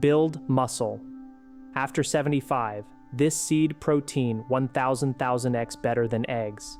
Build muscle. After 75, this seed protein 1,000x better than eggs.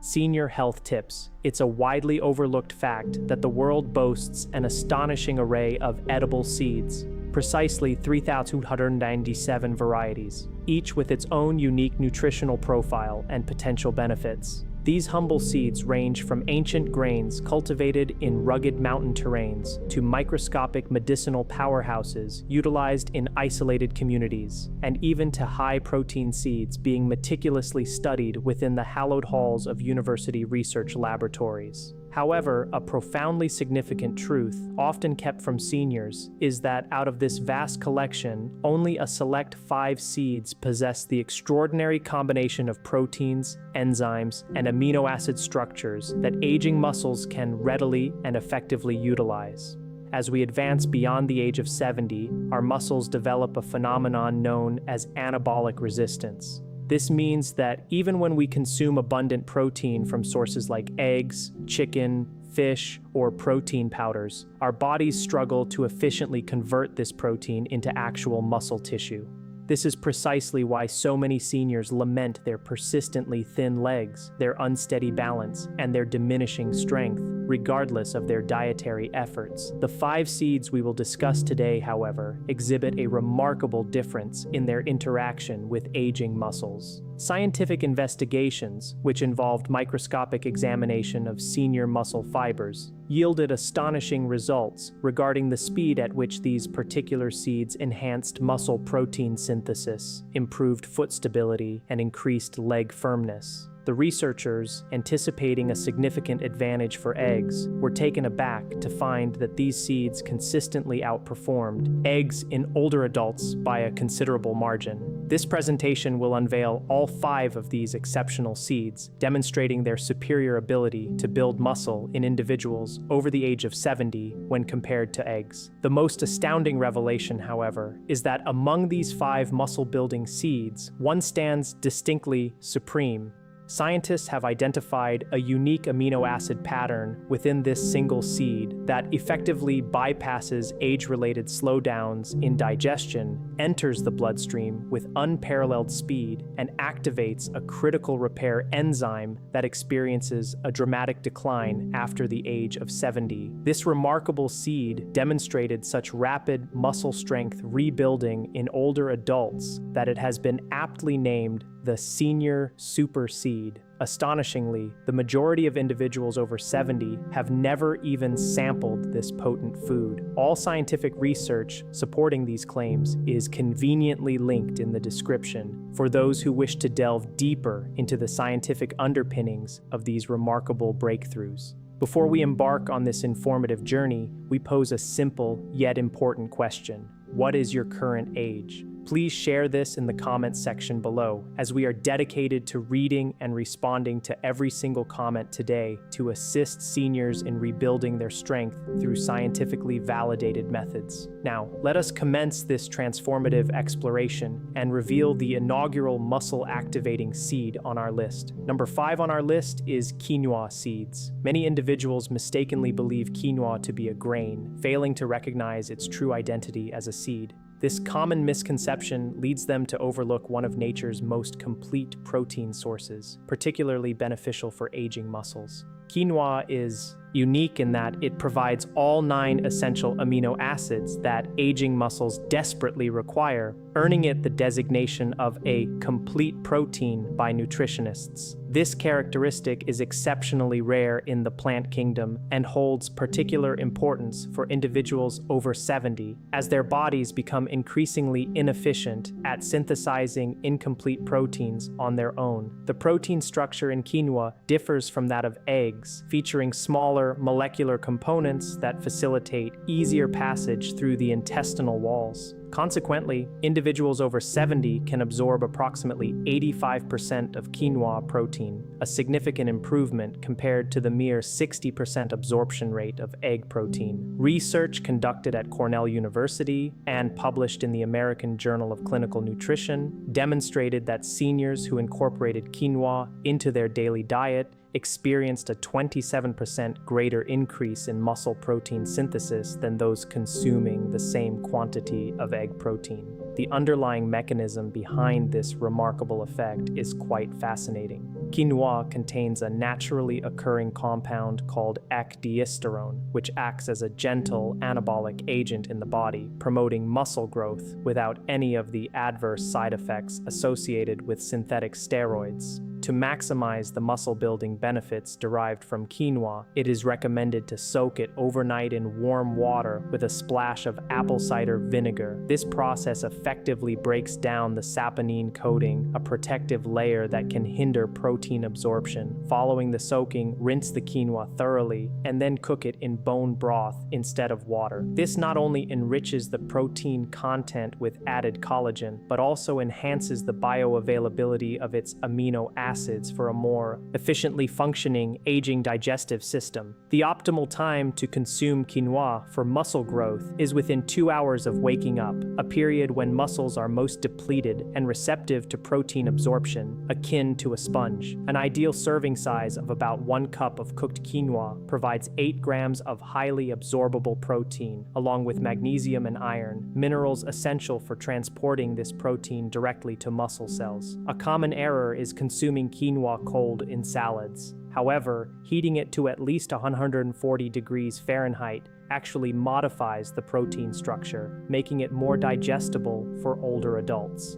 Senior health tips. It's a widely overlooked fact that the world boasts an astonishing array of edible seeds, precisely 3,297 varieties, each with its own unique nutritional profile and potential benefits. These humble seeds range from ancient grains cultivated in rugged mountain terrains to microscopic medicinal powerhouses utilized in isolated communities, and even to high-protein seeds being meticulously studied within the hallowed halls of university research laboratories. However, a profoundly significant truth, often kept from seniors, is that out of this vast collection, only a select 5 seeds possess the extraordinary combination of proteins, enzymes, and amino acid structures that aging muscles can readily and effectively utilize. As we advance beyond the age of 70, our muscles develop a phenomenon known as anabolic resistance. This means that even when we consume abundant protein from sources like eggs, chicken, fish, or protein powders, our bodies struggle to efficiently convert this protein into actual muscle tissue. This is precisely why so many seniors lament their persistently thin legs, their unsteady balance, and their diminishing strength, regardless of their dietary efforts. The 5 seeds we will discuss today, however, exhibit a remarkable difference in their interaction with aging muscles. Scientific investigations, which involved microscopic examination of senior muscle fibers, yielded astonishing results regarding the speed at which these particular seeds enhanced muscle protein synthesis, improved foot stability, and increased leg firmness. The researchers, anticipating a significant advantage for eggs, were taken aback to find that these seeds consistently outperformed eggs in older adults by a considerable margin. This presentation will unveil all 5 of these exceptional seeds, demonstrating their superior ability to build muscle in individuals over the age of 70 when compared to eggs. The most astounding revelation, however, is that among these 5 muscle-building seeds, one stands distinctly supreme. Scientists have identified a unique amino acid pattern within this single seed that effectively bypasses age-related slowdowns in digestion, enters the bloodstream with unparalleled speed, and activates a critical repair enzyme that experiences a dramatic decline after the age of 70. This remarkable seed demonstrated such rapid muscle strength rebuilding in older adults that it has been aptly named the senior super seed. Astonishingly, the majority of individuals over 70 have never even sampled this potent food. All scientific research supporting these claims is conveniently linked in the description for those who wish to delve deeper into the scientific underpinnings of these remarkable breakthroughs. Before we embark on this informative journey, we pose a simple yet important question. What is your current age? Please share this in the comments section below, as we are dedicated to reading and responding to every single comment today to assist seniors in rebuilding their strength through scientifically validated methods. Now, let us commence this transformative exploration and reveal the inaugural muscle-activating seed on our list. Number 5 on our list is quinoa seeds. Many individuals mistakenly believe quinoa to be a grain, failing to recognize its true identity as a seed. This common misconception leads them to overlook one of nature's most complete protein sources, particularly beneficial for aging muscles. Quinoa is unique in that it provides all 9 essential amino acids that aging muscles desperately require, earning it the designation of a complete protein by nutritionists. This characteristic is exceptionally rare in the plant kingdom and holds particular importance for individuals over 70, as their bodies become increasingly inefficient at synthesizing incomplete proteins on their own. The protein structure in quinoa differs from that of eggs, featuring smaller molecular components that facilitate easier passage through the intestinal walls. Consequently, individuals over 70 can absorb approximately 85% of quinoa protein, a significant improvement compared to the mere 60% absorption rate of egg protein. Research conducted at Cornell University and published in the American Journal of Clinical Nutrition demonstrated that seniors who incorporated quinoa into their daily diet experienced a 27% greater increase in muscle protein synthesis than those consuming the same quantity of egg protein. The underlying mechanism behind this remarkable effect is quite fascinating. Quinoa contains a naturally occurring compound called ecdiesterone, which acts as a gentle anabolic agent in the body, promoting muscle growth without any of the adverse side effects associated with synthetic steroids. To maximize the muscle-building benefits derived from quinoa, it is recommended to soak it overnight in warm water with a splash of apple cider vinegar. This process effectively breaks down the saponine coating, a protective layer that can hinder protein absorption. Following the soaking, rinse the quinoa thoroughly and then cook it in bone broth instead of water. This not only enriches the protein content with added collagen, but also enhances the bioavailability of its amino acids for a more efficiently functioning aging digestive system. The optimal time to consume quinoa for muscle growth is within 2 hours of waking up, a period when muscles are most depleted and receptive to protein absorption, akin to a sponge. An ideal serving size of about 1 cup of cooked quinoa provides 8 grams of highly absorbable protein, along with magnesium and iron, minerals essential for transporting this protein directly to muscle cells. A common error is consuming quinoa cold in salads. However, heating it to at least 140 degrees Fahrenheit actually modifies the protein structure, making it more digestible for older adults.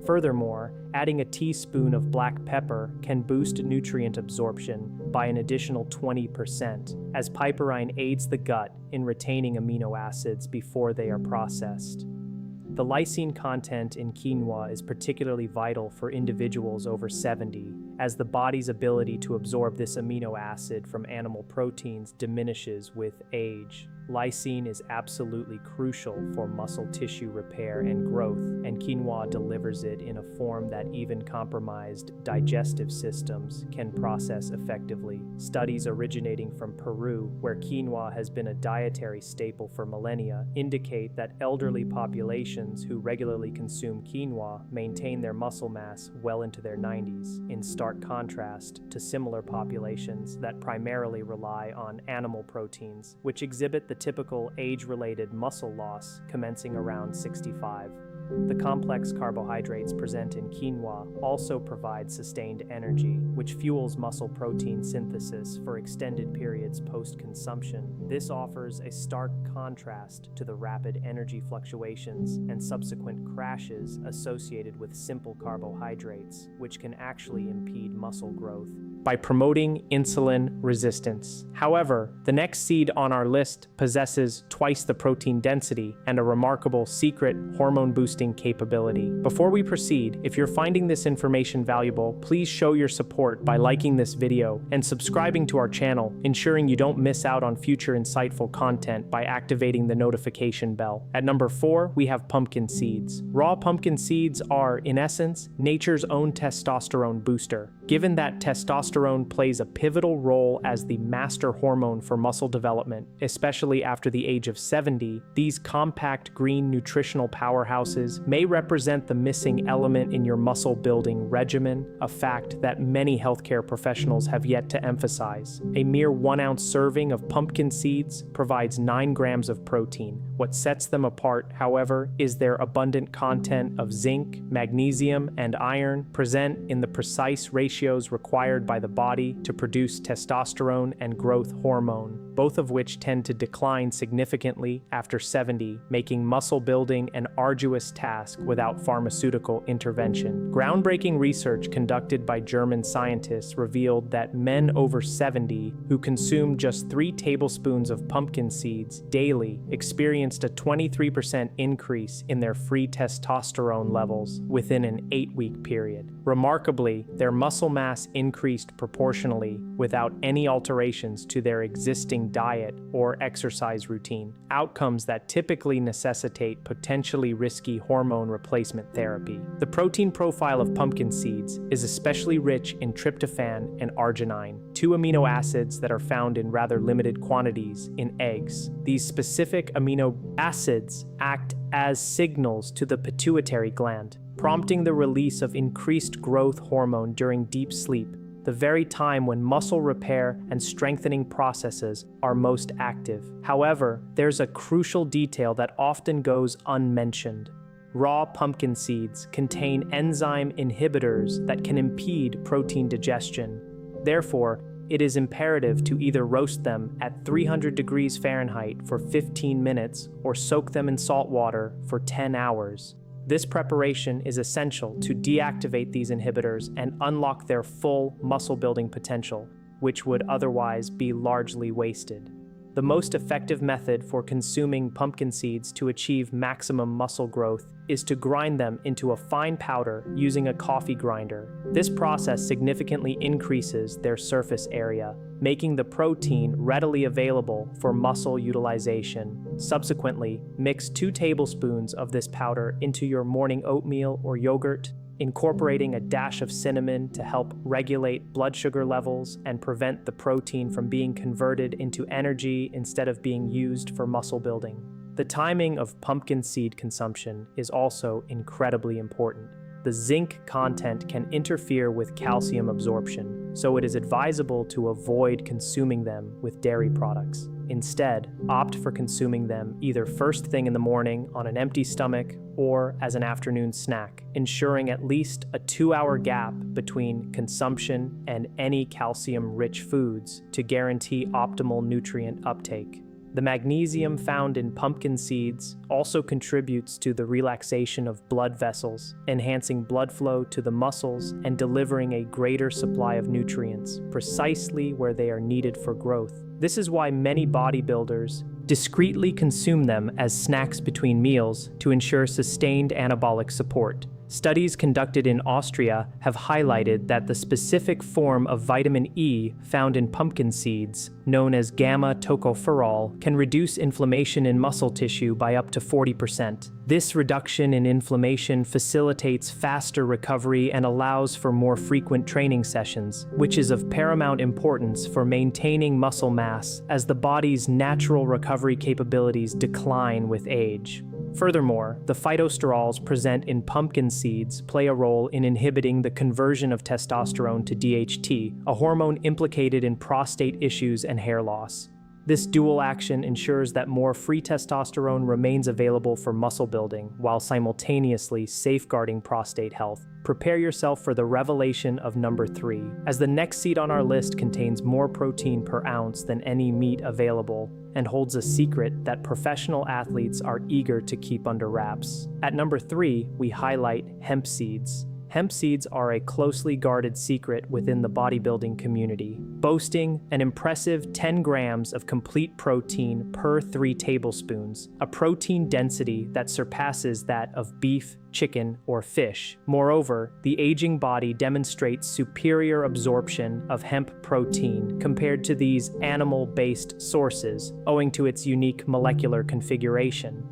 Furthermore, adding a teaspoon of black pepper can boost nutrient absorption by an additional 20%, as piperine aids the gut in retaining amino acids before they are processed. The lysine content in quinoa is particularly vital for individuals over 70, as the body's ability to absorb this amino acid from animal proteins diminishes with age. Lysine is absolutely crucial for muscle tissue repair and growth, and quinoa delivers it in a form that even compromised digestive systems can process effectively. Studies originating from Peru, where quinoa has been a dietary staple for millennia, indicate that elderly populations who regularly consume quinoa maintain their muscle mass well into their 90s, in stark contrast to similar populations that primarily rely on animal proteins, which exhibit the typical age-related muscle loss commencing around 65. The complex carbohydrates present in quinoa also provide sustained energy, which fuels muscle protein synthesis for extended periods post-consumption. This offers a stark contrast to the rapid energy fluctuations and subsequent crashes associated with simple carbohydrates, which can actually impede muscle growth by promoting insulin resistance. However, the next seed on our list possesses twice the protein density and a remarkable secret hormone-boosting capability. Before we proceed, if you're finding this information valuable, please show your support by liking this video and subscribing to our channel, ensuring you don't miss out on future insightful content by activating the notification bell. At number 4, we have pumpkin seeds. Raw pumpkin seeds are, in essence, nature's own testosterone booster. Given that testosterone plays a pivotal role as the master hormone for muscle development, especially after the age of 70, these compact green nutritional powerhouses may represent the missing element in your muscle-building regimen, a fact that many healthcare professionals have yet to emphasize. A mere 1-ounce serving of pumpkin seeds provides 9 grams of protein. What sets them apart, however, is their abundant content of zinc, magnesium, and iron, present in the precise ratios required by the body to produce testosterone and growth hormone, both of which tend to decline significantly after 70, making muscle building an arduous task without pharmaceutical intervention. Groundbreaking research conducted by German scientists revealed that men over 70 who consumed just 3 tablespoons of pumpkin seeds daily experienced a 23% increase in their free testosterone levels within an 8-week period. Remarkably, their muscle mass increased proportionally without any alterations to their existing diet or exercise routine, outcomes that typically necessitate potentially risky hormone replacement therapy. The protein profile of pumpkin seeds is especially rich in tryptophan and arginine, 2 amino acids that are found in rather limited quantities in eggs. These specific amino acids act as signals to the pituitary gland, prompting the release of increased growth hormone during deep sleep. the very time when muscle repair and strengthening processes are most active. However, there's a crucial detail that often goes unmentioned. Raw pumpkin seeds contain enzyme inhibitors that can impede protein digestion. Therefore, it is imperative to either roast them at 300 degrees Fahrenheit for 15 minutes or soak them in salt water for 10 hours. This preparation is essential to deactivate these inhibitors and unlock their full muscle-building potential, which would otherwise be largely wasted. The most effective method for consuming pumpkin seeds to achieve maximum muscle growth is to grind them into a fine powder using a coffee grinder. This process significantly increases their surface area, making the protein readily available for muscle utilization. Subsequently, mix 2 tablespoons of this powder into your morning oatmeal or yogurt, incorporating a dash of cinnamon to help regulate blood sugar levels and prevent the protein from being converted into energy instead of being used for muscle building. The timing of pumpkin seed consumption is also incredibly important. The zinc content can interfere with calcium absorption, so it is advisable to avoid consuming them with dairy products. Instead, opt for consuming them either first thing in the morning on an empty stomach or as an afternoon snack, ensuring at least a 2-hour gap between consumption and any calcium-rich foods to guarantee optimal nutrient uptake. The magnesium found in pumpkin seeds also contributes to the relaxation of blood vessels, enhancing blood flow to the muscles and delivering a greater supply of nutrients precisely where they are needed for growth. This is why many bodybuilders discreetly consume them as snacks between meals to ensure sustained anabolic support. Studies conducted in Austria have highlighted that the specific form of vitamin E found in pumpkin seeds, known as gamma tocopherol, can reduce inflammation in muscle tissue by up to 40%. This reduction in inflammation facilitates faster recovery and allows for more frequent training sessions, which is of paramount importance for maintaining muscle mass as the body's natural recovery capabilities decline with age. Furthermore, the phytosterols present in pumpkin seeds play a role in inhibiting the conversion of testosterone to DHT, a hormone implicated in prostate issues and hair loss. This dual action ensures that more free testosterone remains available for muscle building while simultaneously safeguarding prostate health. Prepare yourself for the revelation of number 3, as the next seed on our list contains more protein per ounce than any meat available and holds a secret that professional athletes are eager to keep under wraps. At number 3, we highlight hemp seeds. Hemp seeds are a closely guarded secret within the bodybuilding community, boasting an impressive 10 grams of complete protein per 3 tablespoons, a protein density that surpasses that of beef, chicken, or fish. Moreover, the aging body demonstrates superior absorption of hemp protein compared to these animal-based sources, owing to its unique molecular configuration.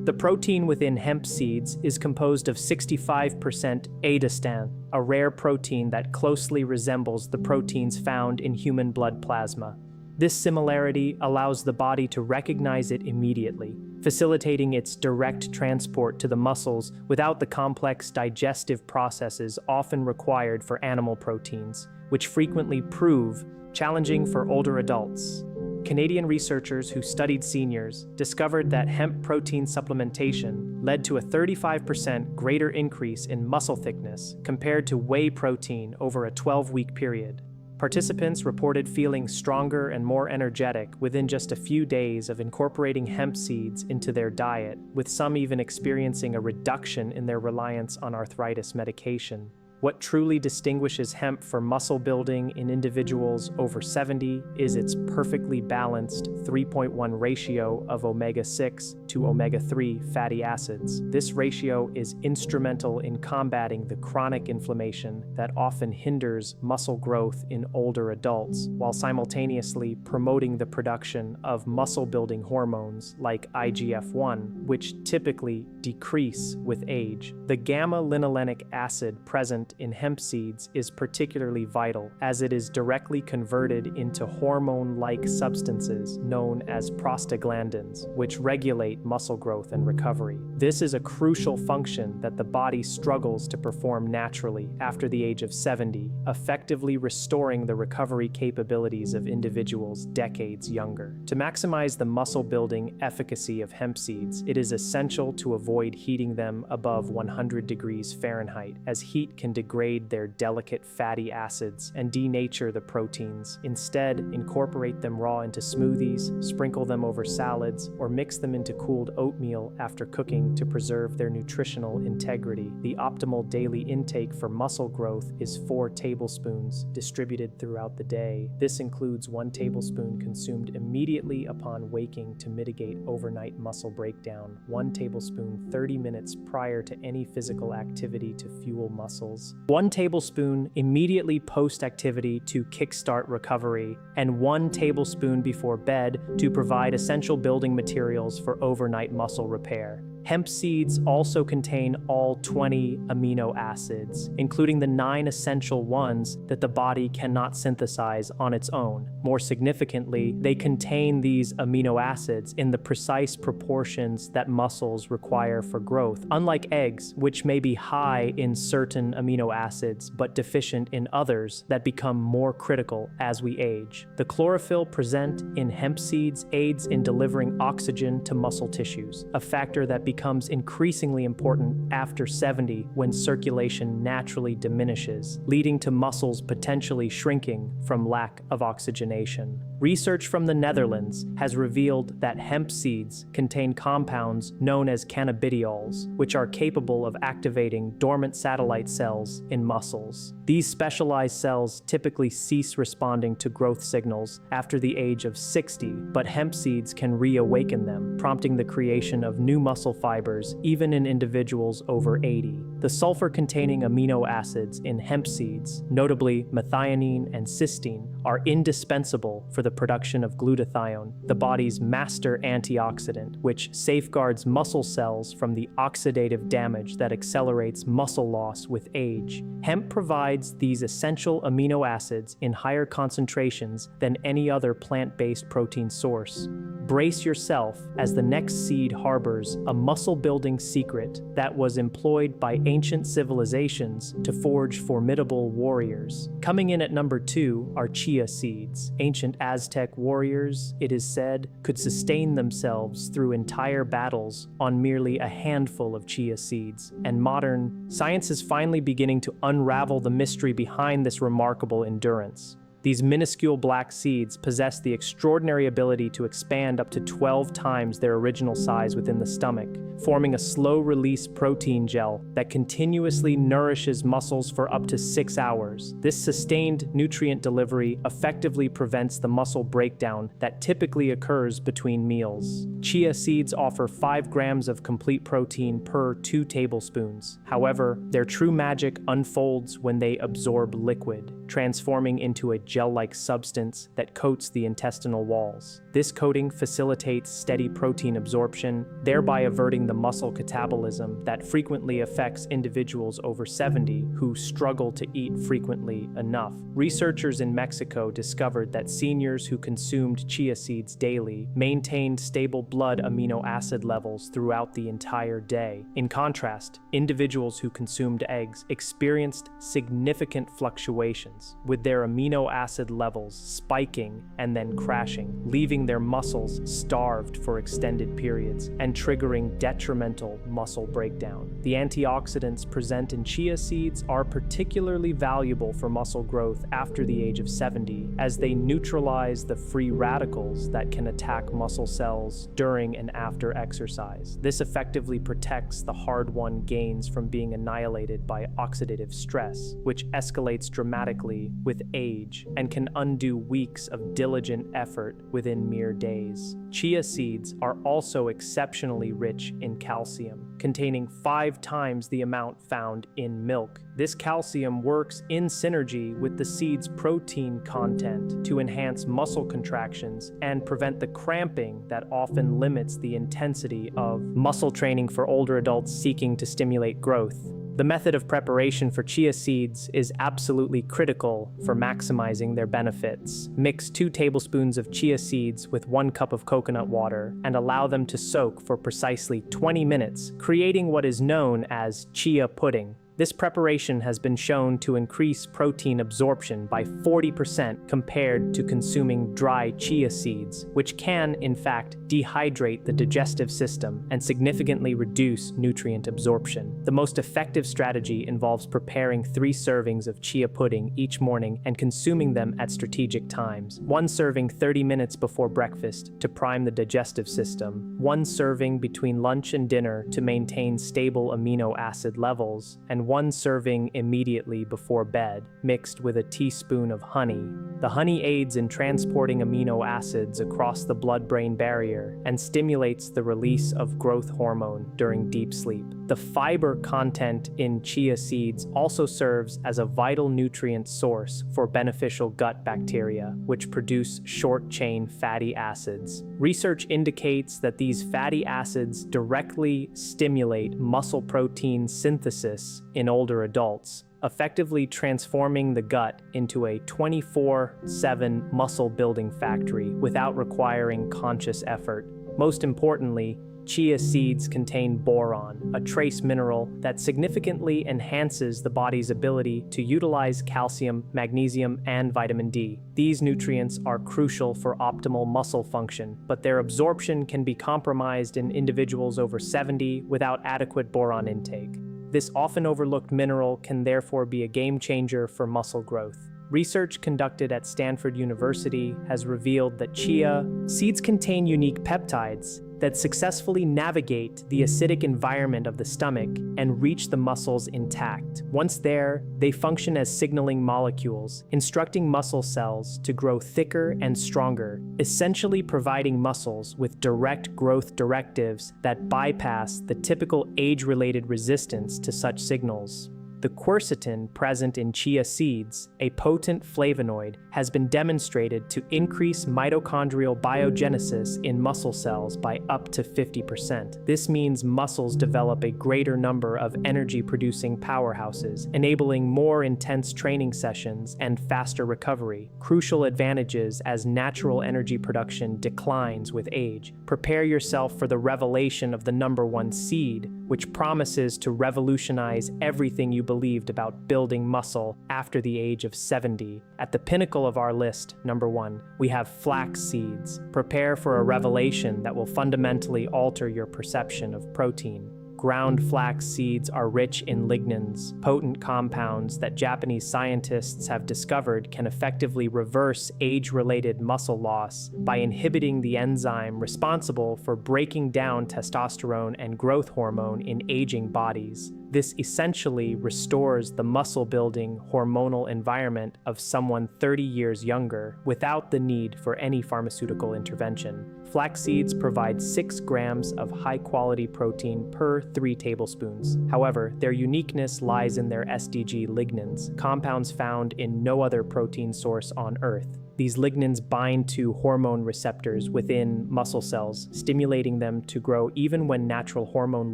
The protein within hemp seeds is composed of 65% eidostan, a rare protein that closely resembles the proteins found in human blood plasma. This similarity allows the body to recognize it immediately, facilitating its direct transport to the muscles without the complex digestive processes often required for animal proteins, which frequently prove challenging for older adults. Canadian researchers who studied seniors discovered that hemp protein supplementation led to a 35% greater increase in muscle thickness compared to whey protein over a 12-week period. Participants reported feeling stronger and more energetic within just a few days of incorporating hemp seeds into their diet, with some even experiencing a reduction in their reliance on arthritis medication. What truly distinguishes hemp for muscle building in individuals over 70 is its perfectly balanced 3.1 ratio of omega-6 to omega-3 fatty acids. This ratio is instrumental in combating the chronic inflammation that often hinders muscle growth in older adults, while simultaneously promoting the production of muscle-building hormones like IGF-1, which typically decrease with age. The gamma-linolenic acid present in hemp seeds is particularly vital, as it is directly converted into hormone-like substances known as prostaglandins, which regulate muscle growth and recovery. This is a crucial function that the body struggles to perform naturally after the age of 70, effectively restoring the recovery capabilities of individuals decades younger. To maximize the muscle-building efficacy of hemp seeds, it is essential to avoid heating them above 100 degrees Fahrenheit, as heat can degrade their delicate fatty acids and denature the proteins. Instead, incorporate them raw into smoothies, sprinkle them over salads, or mix them into cooled oatmeal after cooking to preserve their nutritional integrity. The optimal daily intake for muscle growth is 4 tablespoons, distributed throughout the day. This includes 1 tablespoon consumed immediately upon waking to mitigate overnight muscle breakdown, 1 tablespoon 30 minutes prior to any physical activity to fuel muscles, 1 tablespoon immediately post-activity to kickstart recovery, and 1 tablespoon before bed to provide essential building materials for overnight muscle repair. Hemp seeds also contain all 20 amino acids, including the 9 essential ones that the body cannot synthesize on its own. More significantly, they contain these amino acids in the precise proportions that muscles require for growth, unlike eggs, which may be high in certain amino acids but deficient in others that become more critical as we age. The chlorophyll present in hemp seeds aids in delivering oxygen to muscle tissues, a factor that becomes increasingly important after 70 when circulation naturally diminishes, leading to muscles potentially shrinking from lack of oxygenation. Research from the Netherlands has revealed that hemp seeds contain compounds known as cannabidiols, which are capable of activating dormant satellite cells in muscles. These specialized cells typically cease responding to growth signals after the age of 60, but hemp seeds can reawaken them, prompting the creation of new muscle fibers even in individuals over 80. The sulfur-containing amino acids in hemp seeds, notably methionine and cysteine, are indispensable for the production of glutathione, the body's master antioxidant, which safeguards muscle cells from the oxidative damage that accelerates muscle loss with age. Hemp provides these essential amino acids in higher concentrations than any other plant-based protein source. Brace yourself as the next seed harbors a muscle-building secret that was employed by ancient civilizations to forge formidable warriors. Coming in at number 2 are chia seeds. Ancient Aztec warriors, it is said, could sustain themselves through entire battles on merely a handful of chia seeds, and modern science is finally beginning to unravel the mystery behind this remarkable endurance. These minuscule black seeds possess the extraordinary ability to expand up to 12 times their original size within the stomach, forming a slow-release protein gel that continuously nourishes muscles for up to 6 hours. This sustained nutrient delivery effectively prevents the muscle breakdown that typically occurs between meals. Chia seeds offer 5 grams of complete protein per 2 tablespoons. However, their true magic unfolds when they absorb liquid, transforming into a gel-like substance that coats the intestinal walls. This coating facilitates steady protein absorption, thereby averting the muscle catabolism that frequently affects individuals over 70 who struggle to eat frequently enough. Researchers in Mexico discovered that seniors who consumed chia seeds daily maintained stable blood amino acid levels throughout the entire day. In contrast, individuals who consumed eggs experienced significant fluctuations, with their amino acid levels spiking and then crashing, leaving their muscles starved for extended periods and triggering detrimental muscle breakdown. The antioxidants present in chia seeds are particularly valuable for muscle growth after the age of 70, as they neutralize the free radicals that can attack muscle cells during and after exercise. This effectively protects the hard-won gains from being annihilated by oxidative stress, which escalates dramatically with age and can undo weeks of diligent effort within mere days. Chia seeds are also exceptionally rich in calcium, containing 5 times the amount found in milk. This calcium works in synergy with the seed's protein content to enhance muscle contractions and prevent the cramping that often limits the intensity of muscle training for older adults seeking to stimulate growth. The method of preparation for chia seeds is absolutely critical for maximizing their benefits. Mix 2 tablespoons of chia seeds with 1 cup of coconut water and allow them to soak for precisely 20 minutes, creating what is known as chia pudding. This preparation has been shown to increase protein absorption by 40% compared to consuming dry chia seeds, which can, in fact, dehydrate the digestive system and significantly reduce nutrient absorption. The most effective strategy involves preparing 3 servings of chia pudding each morning and consuming them at strategic times. 1 serving 30 minutes before breakfast to prime the digestive system, 1 serving between lunch and dinner to maintain stable amino acid levels, and 1 serving immediately before bed, mixed with a teaspoon of honey. The honey aids in transporting amino acids across the blood-brain barrier and stimulates the release of growth hormone during deep sleep. The fiber content in chia seeds also serves as a vital nutrient source for beneficial gut bacteria, which produce short-chain fatty acids. Research indicates that these fatty acids directly stimulate muscle protein synthesis in older adults, effectively transforming the gut into a 24/7 muscle-building factory without requiring conscious effort. Most importantly, chia seeds contain boron, a trace mineral that significantly enhances the body's ability to utilize calcium, magnesium, and vitamin D. These nutrients are crucial for optimal muscle function, but their absorption can be compromised in individuals over 70 without adequate boron intake. This often overlooked mineral can therefore be a game changer for muscle growth. Research conducted at Stanford University has revealed that chia seeds contain unique peptides that successfully navigate the acidic environment of the stomach and reach the muscles intact. Once there, they function as signaling molecules, instructing muscle cells to grow thicker and stronger, essentially providing muscles with direct growth directives that bypass the typical age-related resistance to such signals. The quercetin present in chia seeds, a potent flavonoid, has been demonstrated to increase mitochondrial biogenesis in muscle cells by up to 50%. This means muscles develop a greater number of energy-producing powerhouses, enabling more intense training sessions and faster recovery, crucial advantages as natural energy production declines with age. Prepare yourself for the revelation of the #1 seed, which promises to revolutionize everything you believed about building muscle after the age of 70. At the pinnacle of our list, #1, we have flax seeds. Prepare for a revelation that will fundamentally alter your perception of protein. Ground flax seeds are rich in lignans, potent compounds that Japanese scientists have discovered can effectively reverse age-related muscle loss by inhibiting the enzyme responsible for breaking down testosterone and growth hormone in aging bodies. This essentially restores the muscle-building hormonal environment of someone 30 years younger without the need for any pharmaceutical intervention. Flax seeds provide 6 grams of high-quality protein per 3 tablespoons. However, their uniqueness lies in their SDG lignans, compounds found in no other protein source on Earth. These lignans bind to hormone receptors within muscle cells, stimulating them to grow even when natural hormone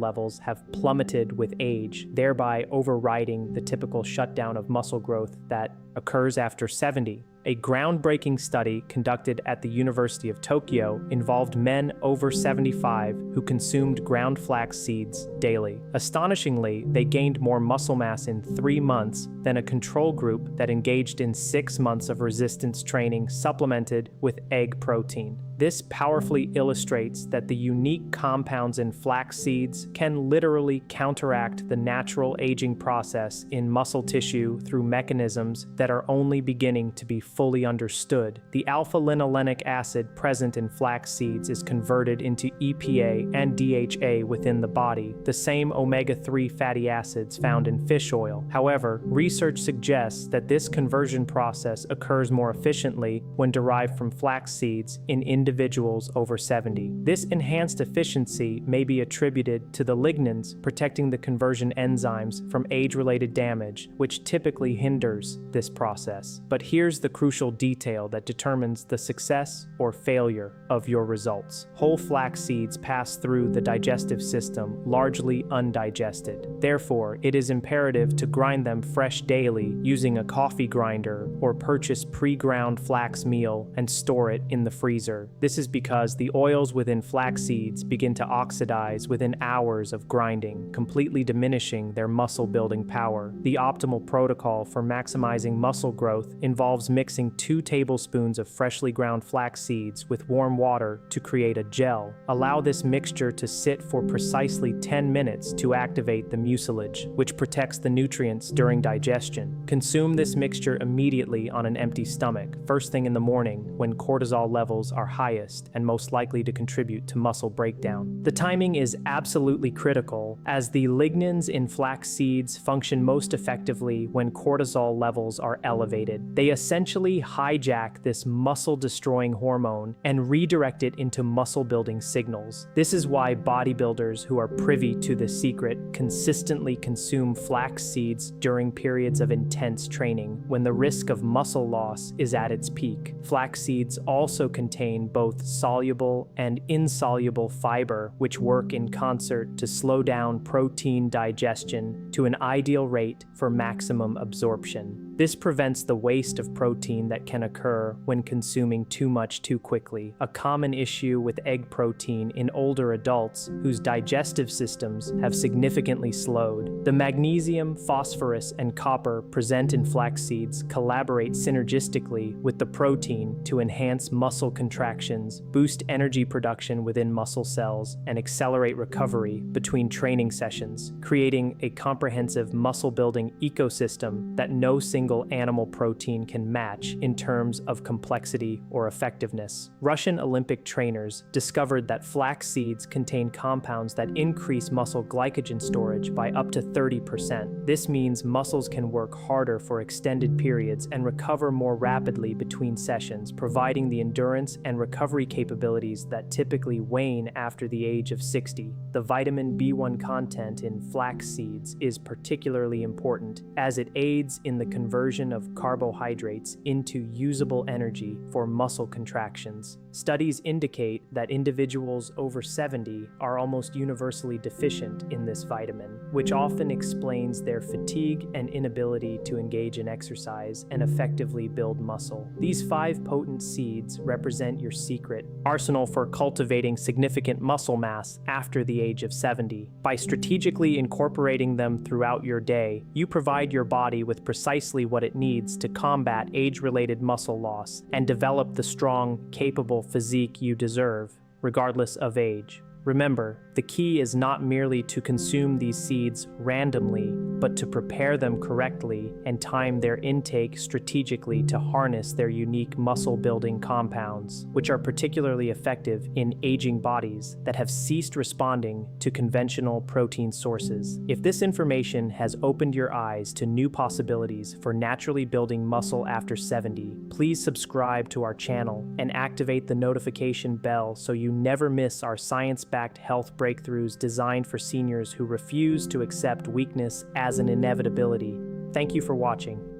levels have plummeted with age, thereby overriding the typical shutdown of muscle growth that occurs after 70. A groundbreaking study conducted at the University of Tokyo involved men over 75 who consumed ground flax seeds daily. Astonishingly, they gained more muscle mass in 3 months than a control group that engaged in 6 months of resistance training supplemented with egg protein. This powerfully illustrates that the unique compounds in flax seeds can literally counteract the natural aging process in muscle tissue through mechanisms that are only beginning to be fully understood. The alpha-linolenic acid present in flax seeds is converted into EPA and DHA within the body, the same omega-3 fatty acids found in fish oil. However, research suggests that this conversion process occurs more efficiently when derived from flax seeds in individuals over 70. This enhanced efficiency may be attributed to the lignans protecting the conversion enzymes from age-related damage, which typically hinders this process. But here's the crucial detail that determines the success or failure of your results. Whole flax seeds pass through the digestive system largely undigested. Therefore, it is imperative to grind them fresh daily using a coffee grinder or purchase pre-ground flax meal and store it in the freezer. This is because the oils within flax seeds begin to oxidize within hours of grinding, completely diminishing their muscle-building power. The optimal protocol for maximizing muscle growth involves mixing 2 tablespoons of freshly ground flax seeds with warm water to create a gel. Allow this mixture to sit for precisely 10 minutes to activate the mucilage, which protects the nutrients during digestion. Consume this mixture immediately on an empty stomach, first thing in the morning when cortisol levels are highest and most likely to contribute to muscle breakdown. The timing is absolutely critical, as the lignans in flax seeds function most effectively when cortisol levels are elevated. They essentially hijack this muscle-destroying hormone and redirect it into muscle-building signals. This is why bodybuilders who are privy to the secret consistently consume flax seeds during periods of intense training when the risk of muscle loss is at its peak. Flax seeds also contain both soluble and insoluble fiber, which work in concert to slow down protein digestion to an ideal rate for maximum absorption. This prevents the waste of protein that can occur when consuming too much too quickly, a common issue with egg protein in older adults whose digestive systems have significantly slowed. The magnesium, phosphorus, and copper present in flax seeds collaborate synergistically with the protein to enhance muscle contractions, boost energy production within muscle cells, and accelerate recovery between training sessions, creating a comprehensive muscle-building ecosystem that no single animal protein can match in terms of complexity or effectiveness. Russian Olympic trainers discovered that flax seeds contain compounds that increase muscle glycogen storage by up to 30%. This means muscles can work harder for extended periods and recover more rapidly between sessions, providing the endurance and recovery capabilities that typically wane after the age of 60. The vitamin B1 content in flax seeds is particularly important, as it aids in the conversion of carbohydrates into usable energy for muscle contractions. Studies indicate that individuals over 70 are almost universally deficient in this vitamin, which often explains their fatigue and inability to engage in exercise and effectively build muscle. These 5 potent seeds represent your secret arsenal for cultivating significant muscle mass after the age of 70. By strategically incorporating them throughout your day, you provide your body with precisely what it needs to combat age-related muscle loss and develop the strong, capable physique you deserve, regardless of age. Remember, the key is not merely to consume these seeds randomly, but to prepare them correctly and time their intake strategically to harness their unique muscle-building compounds, which are particularly effective in aging bodies that have ceased responding to conventional protein sources. If this information has opened your eyes to new possibilities for naturally building muscle after 70, please subscribe to our channel and activate the notification bell so you never miss our science-backed health breakthroughs designed for seniors who refuse to accept weakness as an inevitability. Thank you for watching.